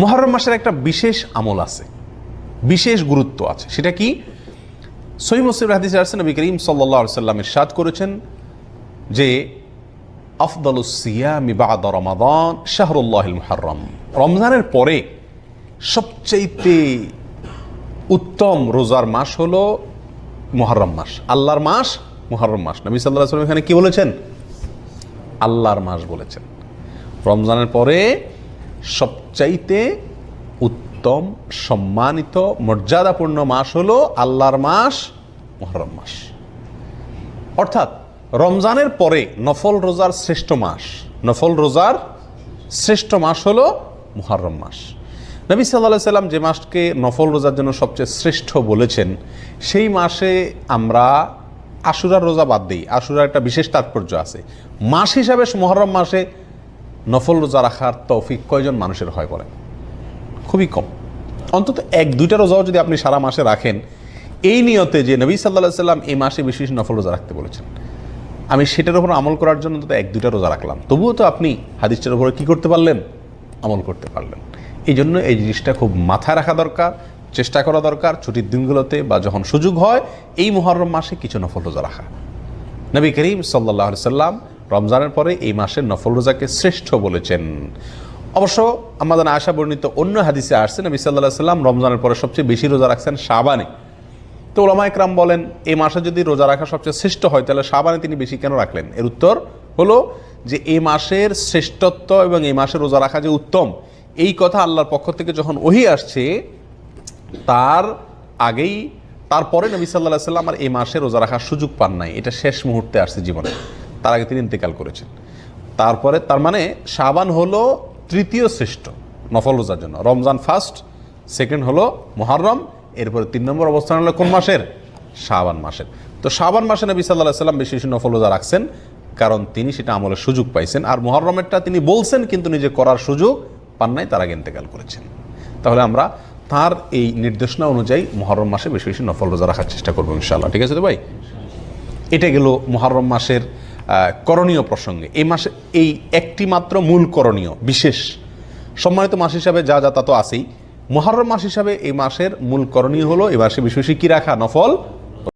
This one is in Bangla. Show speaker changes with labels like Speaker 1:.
Speaker 1: মুহররম মাসের একটা বিশেষ আমল আছে, বিশেষ গুরুত্ব আছে। সেটা কি? সহিহ মুসলিমের হাদিসে আসছে, নবী করিম সাল্লাল্লাহু আলাইহি ওয়াসাল্লাম ইরশাদ করেছেন যে আফদালুস সিয়ামি বা'দা রমাদান শাহরুল্লাহিল মুহররম, রমজানের পরে সবচেয়ে উত্তম রোজার মাস হলো মুহররম মাস, আল্লাহর মাস মুহররম মাস। নবী সাল্লাল্লাহু আলাইহি ওয়াসাল্লাম এখানে কি বলেছেন? আল্লাহর মাস বলেছেন। রমজানের পরে সবচাইতে উত্তম, সম্মানিত, মর্যাদাপূর্ণ মাস হলো আল্লাহর মাস মুহররম মাস। অর্থাৎ রমজানের পরে নফল রোজার শ্রেষ্ঠ মাস, নফল রোজার শ্রেষ্ঠ মাস হলো মুহররম মাস। নবী সাল্লাল্লাহু আলাইহি ওয়াসাল্লাম যে মাসকে নফল রোজার জন্য সবচেয়ে শ্রেষ্ঠ বলেছেন, সেই মাসে আমরা আশুরার রোজা বাদ দিই। আশুরার একটা বিশেষ তাৎপর্য আছে। মাস হিসাবে মুহররম মাসে নফল রোজা রাখার তৌফিক কয়জন মানুষের হয় বলেন? খুবই কম। অন্তত এক দুইটা রোজাও যদি আপনি সারা মাসে রাখেন এই নিয়তে যে নবী সাল্লাল্লাহু আলাইহি ওয়াসাল্লাম এই মাসে বেশি বেশি নফল রোজা রাখতে বলেছেন, আমি সেটার উপর আমল করার জন্য অন্তত এক দুইটা রোজা রাখলাম, তবুও তো আপনি হাদিসটার উপরে কী করতে পারলেন? আমল করতে পারলেন। এই জন্য এই জিনিসটা খুব মাথায় রাখা দরকার, চেষ্টা করা দরকার ছুটির দিনগুলোতে বা যখন সুযোগ হয় এই মুহররম মাসে কিছু নফল রোজা রাখা। নবী করিম সাল্লাল্লাহু আলাইহি ওয়াসাল্লাম রমজানের পরে এই মাসের নফল রোজাকে শ্রেষ্ঠ বলেছেন। অবশ্য আমাদের আয়েশা বর্ণিত অন্য হাদিসে আসছে নবী সাল্লাল্লাহু আলাইহি ওয়াসাল্লাম রমজানের পরে সবচেয়ে বেশি রোজা রাখছেন শাবানে। তো উলামা ইকরাম বলেন এই মাসে যদি রোজা রাখা সবচেয়ে শ্রেষ্ঠ হয় তাহলে শাবানে তিনি বেশি কেন রাখলেন? এর উত্তর হলো যে এই মাসের শ্রেষ্ঠত্ব এবং এই মাসে রোজা রাখা যে উত্তম, এই কথা আল্লাহর পক্ষ থেকে যখন ওহী আসছে তার আগেই, তারপরে নবী সাল্লাল্লাহু আলাইহি ওয়াসাল্লাম আর এই মাসে রোজা রাখার সুযোগ পান নাই। এটা শেষ মুহূর্তে আসছে জীবনে, তার আগে তিনি ইন্তেকাল করেছেন। তারপরে তার মানে শাবান হলো তৃতীয় শ্রেষ্ঠ নফল রোজার জন্য, রমজান ফার্স্ট, সেকেন্ড হলো মুহররম, এরপরে 3 নম্বর অবস্থান হলো কোন মাসের? শাবান মাসের। তো শাবান মাসে নবী সাল্লাল্লাহু আলাইহি ওয়াসাল্লাম বেশি বেশি নফল রোজা রাখছেন, কারণ তিনি সেটা আমলের সুযোগ পাইছেন। আর মুহররমেরটা তিনি বলছেন কিন্তু নিজে করার সুযোগ পান নাই, তার আগে ইন্তেকাল করেছেন। তাহলে আমরা তার এই নির্দেশনা অনুযায়ী মুহররম মাসে বেশি বেশি নফল রোজা রাখার চেষ্টা করবো ইনশাআল্লাহ। ঠিক আছে তো ভাই? এটা গেল মুহররম মাসের করণীয় প্রসঙ্গে। এই মাসে এই একটি মাত্র মূল করণীয়, বিশেষ সম্মানিত মাস হিসাবে যা তা তো আছেই। মুহররম মাস হিসাবে এই মাসের মূল করণীয় হলো এই মাসে বেশি বেশি কী রাখা? নফল